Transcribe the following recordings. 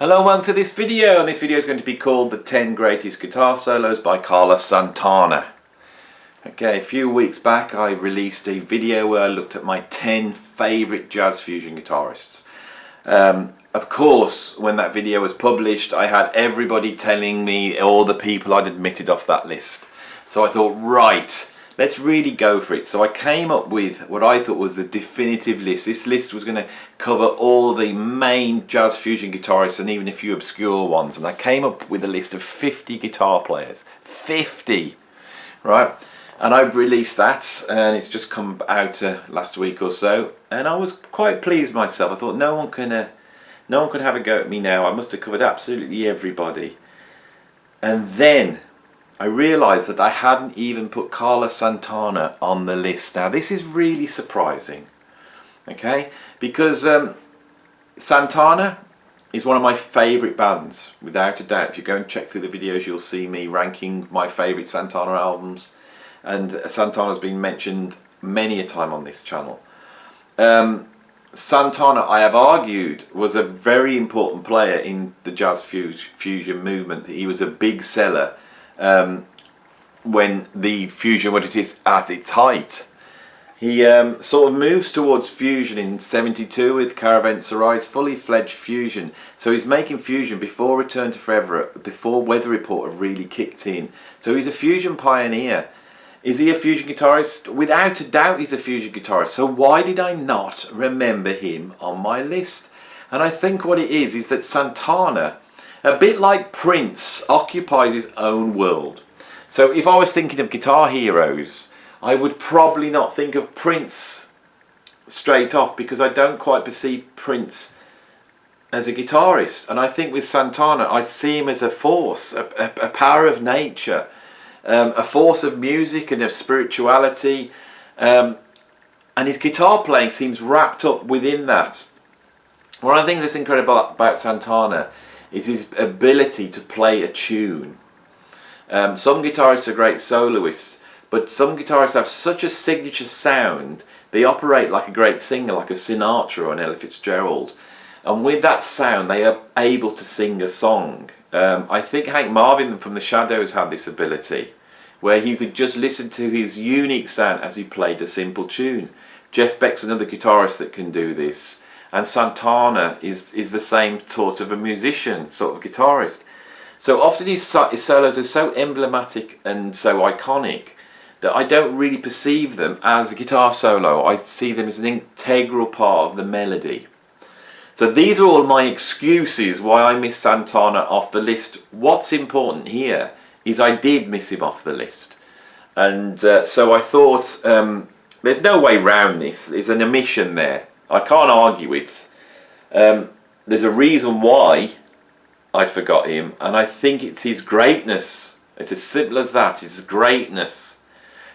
Hello and welcome to this video, and this video is going to be called The 10 Greatest Guitar Solos by Carlos Santana. Okay, a few weeks back I released a video where I looked at my 10 favourite jazz fusion guitarists. Of course, when that video was published, I had everybody telling me all the people I'd admitted off that list. So I thought, right, let's really go for it. So I came up with what I thought was a definitive list. This list was going to cover all the main jazz fusion guitarists and even a few obscure ones. And I came up with a list of 50 guitar players. 50! Right? And I've released that, and it's just come out last week or so. And I was quite pleased myself. I thought no one can have a go at me now. I must have covered absolutely everybody. And then I realised that I hadn't even put Carlos Santana on the list. Now this is really surprising, okay? Because Santana is one of my favourite bands, without a doubt. If you go and check through the videos, you'll see me ranking my favourite Santana albums. And Santana's been mentioned many a time on this channel. Santana, I have argued, was a very important player in the jazz fusion movement. He was a big seller when the fusion was at its height. He sort of moves towards fusion in '72 with Caravanserais, fully fledged fusion. So he's making fusion before Return to Forever, before Weather Report have really kicked in. So he's a fusion pioneer. Is he a fusion guitarist? Without a doubt he's a fusion guitarist. So why did I not remember him on my list? And I think what it is that Santana, a bit like Prince, occupies his own world. So if I was thinking of guitar heroes, I would probably not think of Prince straight off, because I don't quite perceive Prince as a guitarist. And I think with Santana, I see him as a force, a power of nature, a force of music and of spirituality. And his guitar playing seems wrapped up within that. One of the things that's incredible about Santana is his ability to play a tune. Some guitarists are great soloists, but some guitarists have such a signature sound, they operate like a great singer, like a Sinatra or an Ella Fitzgerald. And with that sound, they are able to sing a song. I think Hank Marvin from the Shadows had this ability, where you could just listen to his unique sound as he played a simple tune. Jeff Beck's another guitarist that can do this. And Santana is the same sort of a musician, sort of guitarist. So often his solos are so emblematic and so iconic that I don't really perceive them as a guitar solo. I see them as an integral part of the melody. So these are all my excuses why I missed Santana off the list. What's important here is I did miss him off the list. And so I thought, there's no way round this. There's an omission there. I can't argue it. There's a reason why I forgot him, and I think it's his greatness. It's as simple as that. It's his greatness.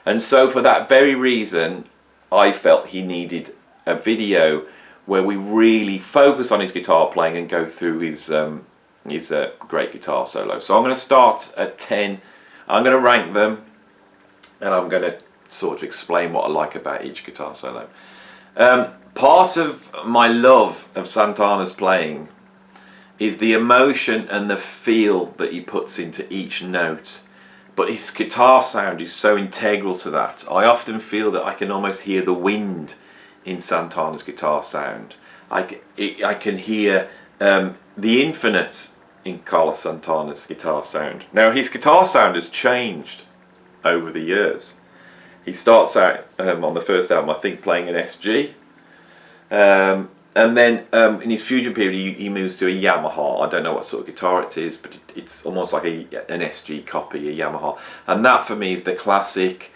And so for that very reason, I felt he needed a video where we really focus on his guitar playing and go through his great guitar solo. So I'm going to start at 10. I'm going to rank them, and I'm going to sort of explain what I like about each guitar solo. Part of my love of Santana's playing is the emotion and the feel that he puts into each note. But his guitar sound is so integral to that. I often feel that I can almost hear the wind in Santana's guitar sound. I can hear the infinite in Carlos Santana's guitar sound. Now his guitar sound has changed over the years. He starts out on the first album, I think, playing an SG. And then in his fusion period he moves to a Yamaha. I don't know what sort of guitar it is, but it's almost like an SG copy, a Yamaha. And that for me is the classic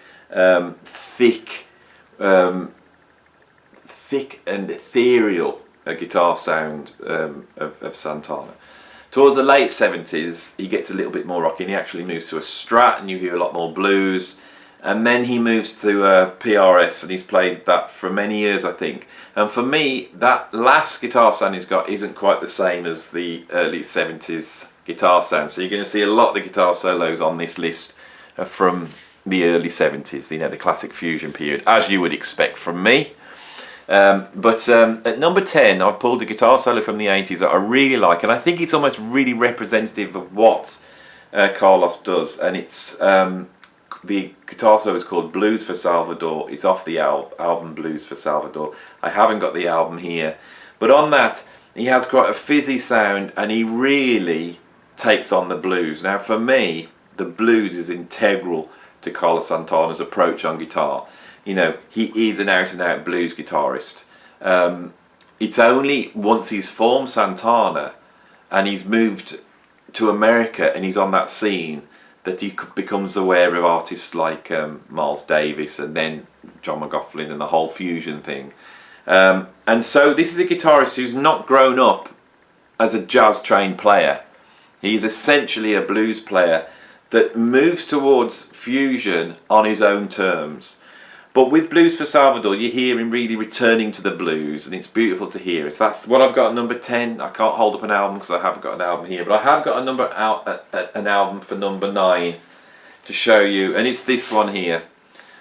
thick and ethereal guitar sound of Santana. Towards the late 70s he gets a little bit more rocky, and he actually moves to a Strat, and you hear a lot more blues. And then he moves to PRS, and he's played that for many years, I think. And for me, that last guitar sound he's got isn't quite the same as the early 70s guitar sound. So you're going to see a lot of the guitar solos on this list are from the early 70s, you know, the classic fusion period, as you would expect from me. But at number 10, I've pulled a guitar solo from the 80s that I really like, and I think it's almost really representative of what Carlos does. And it's the guitar solo is called Blues for Salvador. It's off the album Blues for Salvador. I haven't got the album here, but on that he has quite a fizzy sound, and he really takes on the blues. Now for me, the blues is integral to Carlos Santana's approach on guitar. You know, he is an out-and-out blues guitarist. It's only once he's formed Santana and he's moved to America and he's on that scene that he becomes aware of artists like Miles Davis and then John McLaughlin and the whole fusion thing. And so this is a guitarist who's not grown up as a jazz-trained player. He's essentially a blues player that moves towards fusion on his own terms. But with Blues for Salvador, you hear him really returning to the blues, and it's beautiful to hear. So that's what I've got at number 10. I can't hold up an album because I haven't got an album here, but I have got an album for number 9 to show you, and it's this one here.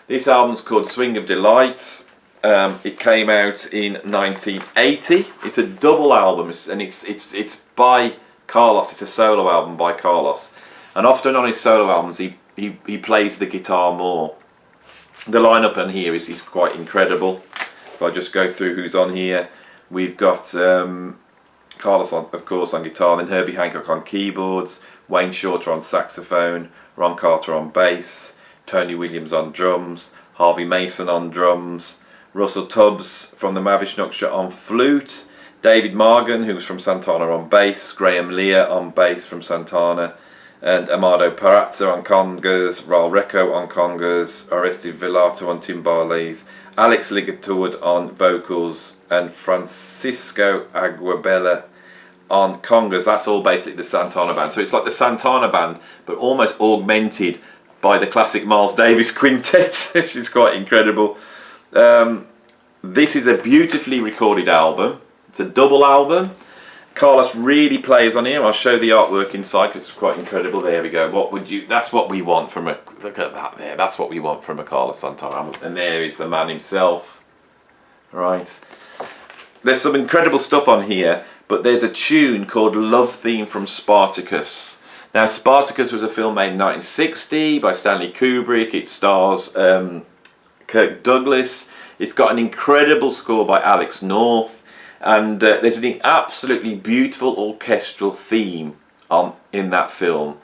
This album's called Swing of Delight. It came out in 1980. It's a double album, and it's by Carlos. It's a solo album by Carlos, and often on his solo albums he plays the guitar more. The lineup on here is quite incredible. If I just go through who's on here, we've got Carlos of course on guitar, then Herbie Hancock on keyboards, Wayne Shorter on saxophone, Ron Carter on bass, Tony Williams on drums, Harvey Mason on drums, Russell Tubbs from the Mavish Nuksha on flute, David Margan, who's from Santana, on bass, Graham Lear on bass from Santana, and Amado Parazza on congas, Raul Recco on congas, Oreste Villato on timbales, Alex Ligatord on vocals, and Francisco Aguabella on congas. That's all basically the Santana band. So it's like the Santana band, but almost augmented by the classic Miles Davis quintet, which is quite incredible. This is a beautifully recorded album. It's a double album. Carlos really plays on here. I'll show the artwork inside because it's quite incredible. There we go. What would you? That's what we want from a. Look at that there. That's what we want from a Carlos Santana. And there is the man himself. Right. There's some incredible stuff on here, but there's a tune called "Love Theme" from Spartacus. Now, Spartacus was a film made in 1960 by Stanley Kubrick. It stars Kirk Douglas. It's got an incredible score by Alex North. And there's an absolutely beautiful orchestral theme in that film,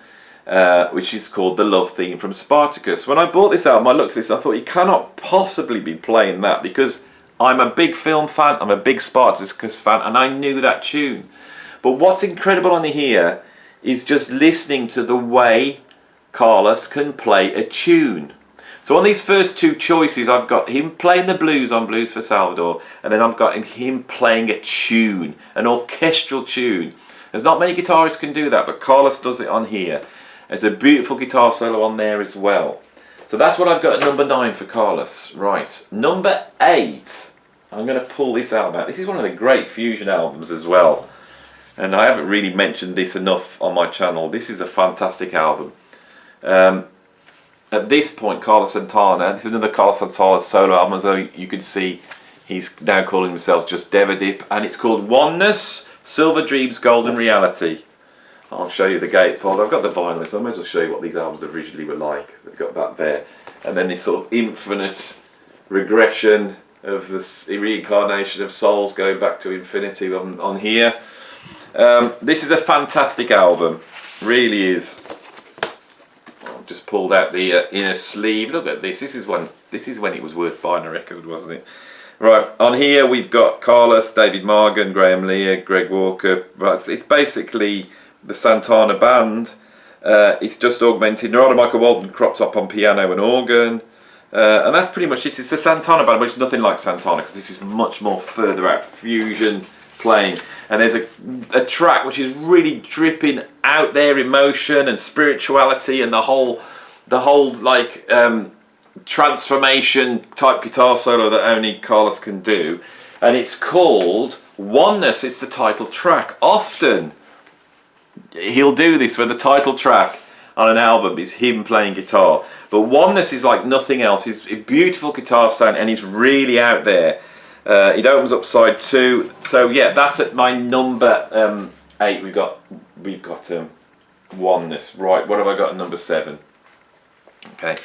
which is called the Love Theme from Spartacus. When I bought this album, I looked at this and I thought, you cannot possibly be playing that, because I'm a big film fan, I'm a big Spartacus fan, and I knew that tune. But what's incredible on here is just listening to the way Carlos can play a tune. So on these first two choices, I've got him playing the blues on Blues for Salvador, and then I've got him playing a tune, an orchestral tune. There's not many guitarists can do that, but Carlos does it on here. There's a beautiful guitar solo on there as well. So that's what I've got at number 9 for Carlos. Right, number 8, I'm going to pull this album out. This is one of the great fusion albums as well, and I haven't really mentioned this enough on my channel. This is a fantastic album. At this point, Carlos Santana, this is another Carlos Santana solo album, as though you could see he's now calling himself just Devadip, and it's called Oneness, Silver Dreams, Golden Reality. I'll show you the gatefold. I've got the vinyl, so I may as well show you what these albums originally were like. We've got that there. And then this sort of infinite regression of this reincarnation of souls going back to infinity on here. This is a fantastic album, really is. Just pulled out the inner sleeve. Look at this. This is when it was worth buying a record, wasn't it? Right, on here we've got Carlos, David Margan, Graham Lear, Greg Walker. Right, it's basically the Santana band. It's just augmented. Narada Michael Walden cropped up on piano and organ. And that's pretty much it. It's a Santana band, but it's nothing like Santana, because this is much more further out fusion playing. And there's a track which is really dripping out there emotion and spirituality and the whole like transformation type guitar solo that only Carlos can do, and it's called Oneness. It's the title track. Often he'll do this where the title track on an album is him playing guitar, but Oneness is like nothing else. It's a beautiful guitar sound and it's really out there. It opens up side 2. So yeah, that's at my number 8. We've got Oneness. Right, what have I got at number 7? Okay.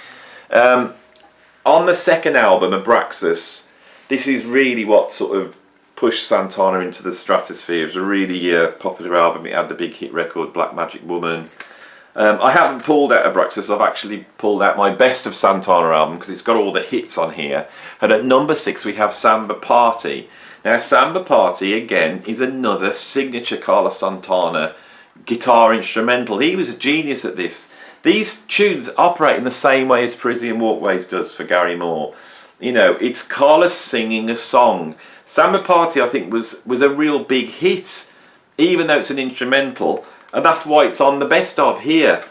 On the second album, Abraxas, this is really what sort of pushed Santana into the stratosphere. It was a really popular album. It had the big hit record Black Magic Woman. I haven't pulled out Abraxas. I've actually pulled out my best of Santana album because it's got all the hits on here. And at number 6 we have Samba Party. Now Samba Party again is another signature Carlos Santana guitar instrumental. He was a genius at this. These tunes operate in the same way as Parisian Walkways does for Gary Moore. You know, it's Carlos singing a song. Samba Party, I think, was a real big hit, even though it's an instrumental, and that's why it's on the best of here.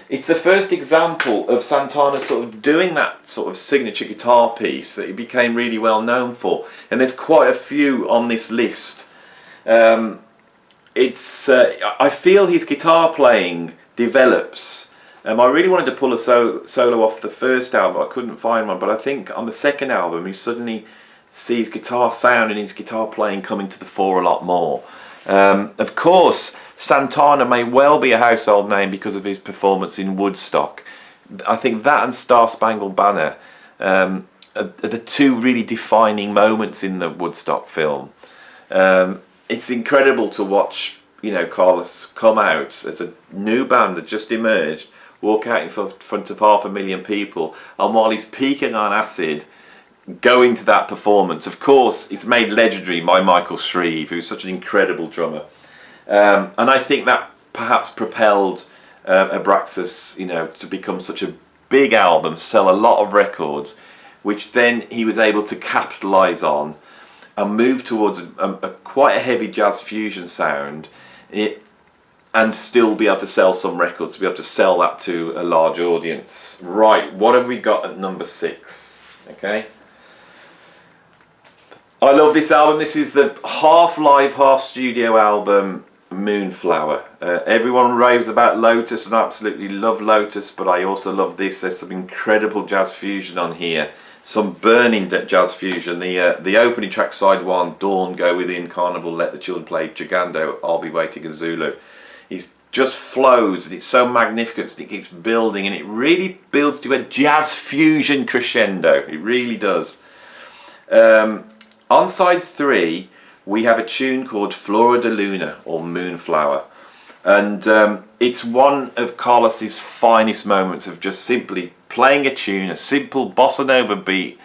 It's the first example of Santana sort of doing that sort of signature guitar piece that he became really well known for, and there's quite a few on this list. I feel his guitar playing develops. I really wanted to pull a solo off the first album, I couldn't find one, but I think on the second album you suddenly see his guitar sound and his guitar playing coming to the fore a lot more. Of course, Santana may well be a household name because of his performance in Woodstock. I think that and Star Spangled Banner are the two really defining moments in the Woodstock film. It's incredible to watch, you know, Carlos come out as a new band that just emerged, walk out in front of 500,000 people, and while he's peaking on acid, go into that performance. Of course, it's made legendary by Michael Shreve, who's such an incredible drummer. And I think that perhaps propelled Abraxas, you know, to become such a big album, sell a lot of records, which then he was able to capitalise on and move towards quite a heavy jazz fusion sound. And still be able to sell some records, be able to sell that to a large audience. Right, what have we got at number 6? Okay. I love this album. This is the half live, half studio album, Moonflower. Everyone raves about Lotus, and I absolutely love Lotus, but I also love this. There's some incredible jazz fusion on here. Some burning jazz fusion. The opening track, side 1, Dawn, Go Within, Carnival, Let the Children Play, Gigando, I'll Be Waiting, and Zulu. It just flows, and it's so magnificent, and it keeps building, and it really builds to a jazz fusion crescendo. It really does. On side 3, we have a tune called Flora de Luna, or Moonflower, and it's one of Carlos's finest moments of just simply playing a tune, a simple bossa nova beat,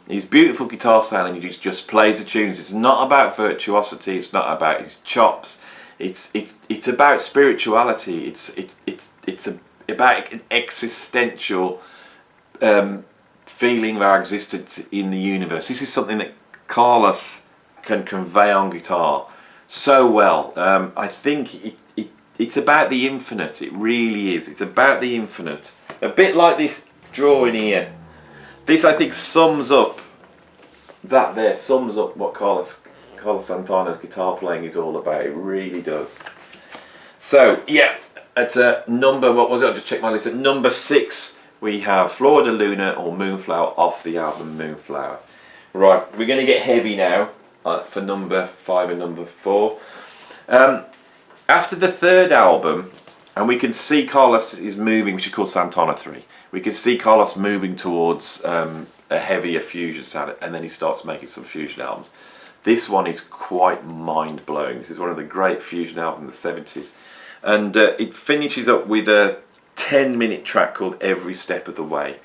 his beautiful guitar sound, and he just plays the tunes. It's not about virtuosity, it's not about his chops. It's about spirituality. It's about an existential feeling of our existence in the universe. This is something that Carlos can convey on guitar so well. I think it's about the infinite. It really is. It's about the infinite. A bit like this drawing here. This, I think, sums up what Carlos Santana's guitar playing is all about. It really does. So yeah, at number, what was it? I just checked my list. At number 6 we have Flora de Luna, or Moonflower, off the album Moonflower. Right, we're going to get heavy now for number 5 and number 4. After the third album, and we can see Carlos is moving, which is called Santana 3. We can see Carlos moving towards a heavier fusion sound, and then he starts making some fusion albums. This one is quite mind-blowing. This is one of the great fusion albums of the 70s. And it finishes up with a 10-minute track called Every Step of the Way.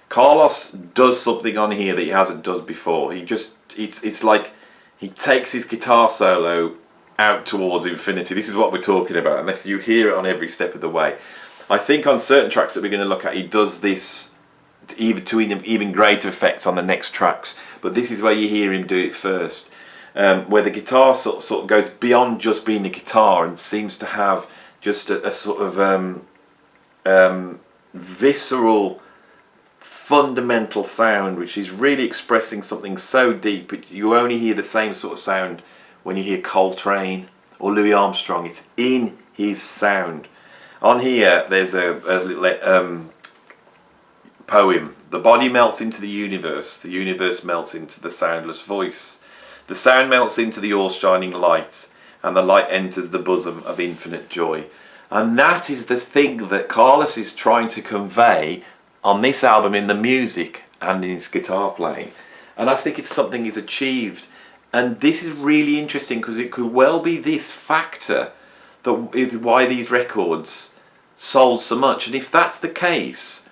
Carlos does something on here that he hasn't done before. It's like he takes his guitar solo out towards infinity. This is what we're talking about, unless you hear it on Every Step of the Way. I think on certain tracks that we're going to look at, he does this even greater effect on the next tracks, but this is where you hear him do it first, where the guitar sort of goes beyond just being a guitar and seems to have just a sort of visceral, fundamental sound, which is really expressing something so deep. You only hear the same sort of sound when you hear Coltrane or Louis Armstrong. It's in his sound. On here there's a little poem. The body melts into the universe melts into the soundless voice. The sound melts into the all-shining light, and the light enters the bosom of infinite joy. And that is the thing that Carlos is trying to convey on this album in the music and in his guitar playing. And I think it's something he's achieved. And this is really interesting because it could well be this factor that is why these records sold so much. And if that's the case,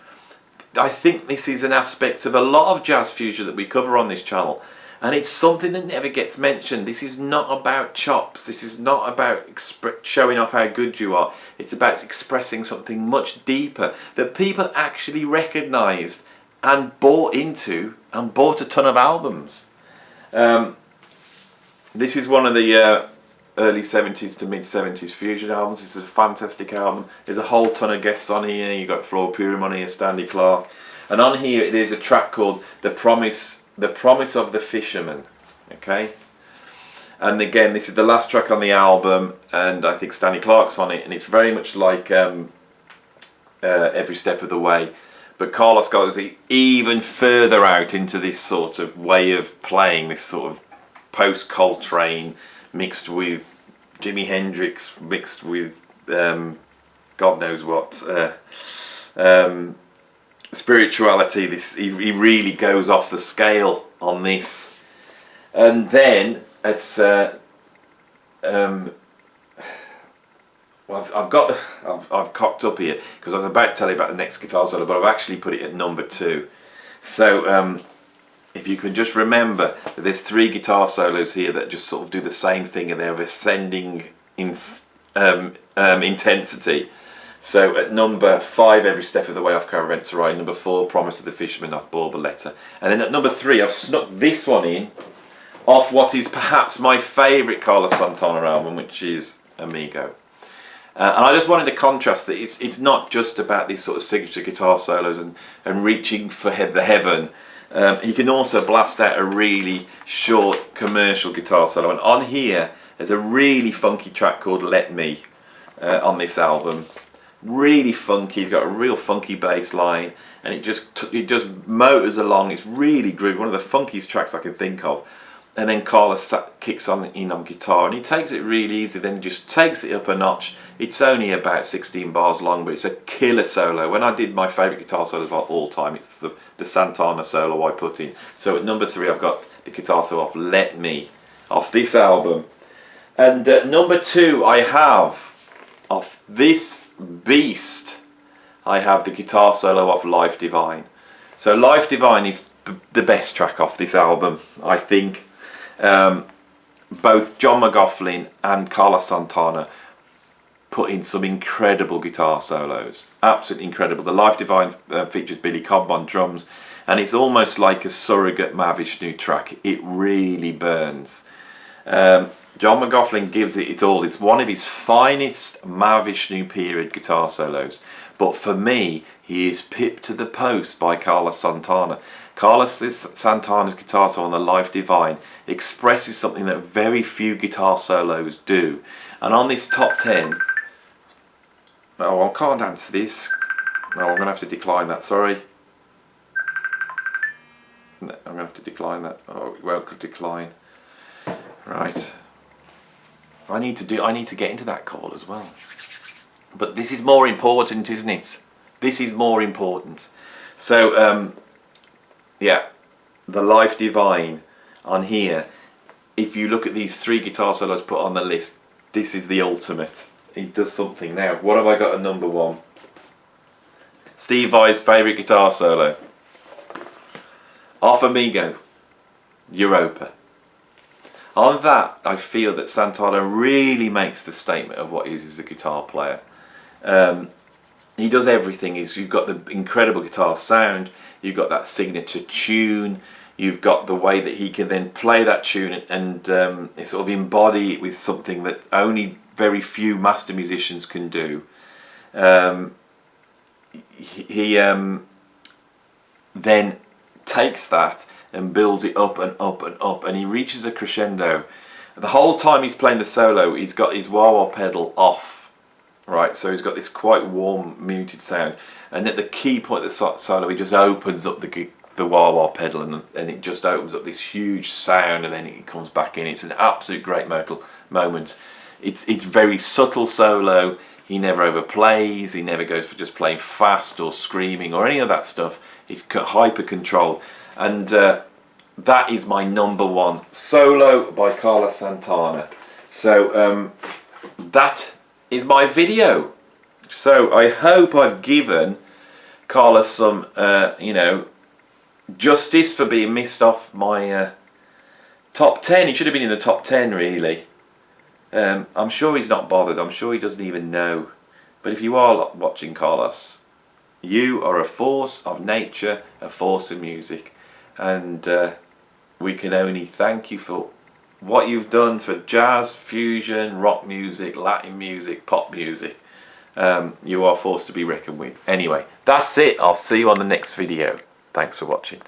I think this is an aspect of a lot of jazz fusion that we cover on this channel. And it's something that never gets mentioned. This is not about chops. This is not about showing off how good you are. It's about expressing something much deeper that people actually recognised and bought into and bought a ton of albums. This is one of the early 70s to mid 70s fusion albums. This is a fantastic album. There's a whole ton of guests on here. You've got Flora Purim on here, Stanley Clarke. And on here there's a track called The Promise of the Fisherman. Okay? And again, this is the last track on the album, and I think Stanley Clarke's on it, and it's very much like Every Step of the Way. But Carlos goes even further out into this sort of way of playing, this sort of post-Coltrane mixed with Jimi Hendrix, mixed with God knows what spirituality. He really goes off the scale on this. And then it's well, I've cocked up here because I was about to tell you about the next guitar solo, but I've actually put it at number 2. So if you can just remember that there's 3 guitar solos here that just sort of do the same thing, and they're of ascending intensity. So at number 5, Every Step of the Way off Caravanserai. Number 4, Promise of the Fisherman off Borboleta. And then at number 3, I've snuck this one in off what is perhaps my favourite Carlos Santana album, which is Amigo. And I just wanted to contrast that it's not just about these sort of signature guitar solos and reaching for the heaven. He can also blast out a really short commercial guitar solo. And on here, there's a really funky track called Let Me on this album. Really funky. He's got a real funky bass line, and it just motors along. It's really groovy. One of the funkiest tracks I can think of. And then Carlos kicks in on guitar, and he takes it really easy, then just takes it up a notch. It's only about 16 bars long, but it's a killer solo. When I did my favourite guitar solos of all time, it's the Santana solo I put in. So at number 3, I've got the guitar solo off Let Me, off this album. And at number 2, I have, off this beast, I have the guitar solo off Life Divine. So Life Divine is the best track off this album, I think. Both John McLaughlin and Carlos Santana put in some incredible guitar solos, absolutely incredible. The Life Divine features Billy Cobb on drums, and it's almost like a surrogate Mahavishnu track. It really burns. John McLaughlin gives it all. It's one of his finest Mahavishnu period guitar solos, but for me, he is pipped to the post by Carlos Santana. Carlos Santana's guitar solo on the Life Divine expresses something that very few guitar solos do. And on this top 10, oh, I can't answer this. No, I'm going to have to decline that, sorry. No, I'm going to have to decline that. Oh, well, could decline. Right. I need to get into that call as well. But this is more important, isn't it? This is more important. So, yeah, the Life Divine on here, if you look at these 3 guitar solos put on the list, this is the ultimate. He does something. Now, what have I got at number 1? Steve Vai's favourite guitar solo. Off Amigo, Europa. On that, I feel that Santana really makes the statement of what he is as a guitar player. He does everything. You've got the incredible guitar sound, you've got that signature tune, you've got the way that he can then play that tune and sort of embody it with something that only very few master musicians can do. He then takes that and builds it up and up and up, and he reaches a crescendo. The whole time he's playing the solo, he's got his wah-wah pedal off right? So he's got this quite warm, muted sound, and at the key point of the solo, he just opens up the wah-wah pedal, and it just opens up this huge sound, and then it comes back in. It's an absolute great moment. It's very subtle solo. He never overplays. He never goes for just playing fast or screaming or any of that stuff. It's hyper controlled, and that is my #1 solo by Carlos Santana. So that is my video. So I hope I've given Carlos some, justice for being missed off my top 10. He should have been in the top 10, really. I'm sure he's not bothered. I'm sure he doesn't even know. But if you are watching Carlos, you are a force of nature, a force of music, and we can only thank you for what you've done for jazz, fusion, rock music, Latin music, pop music. You are a force to be reckoned with. Anyway, that's it. I'll see you on the next video. Thanks for watching.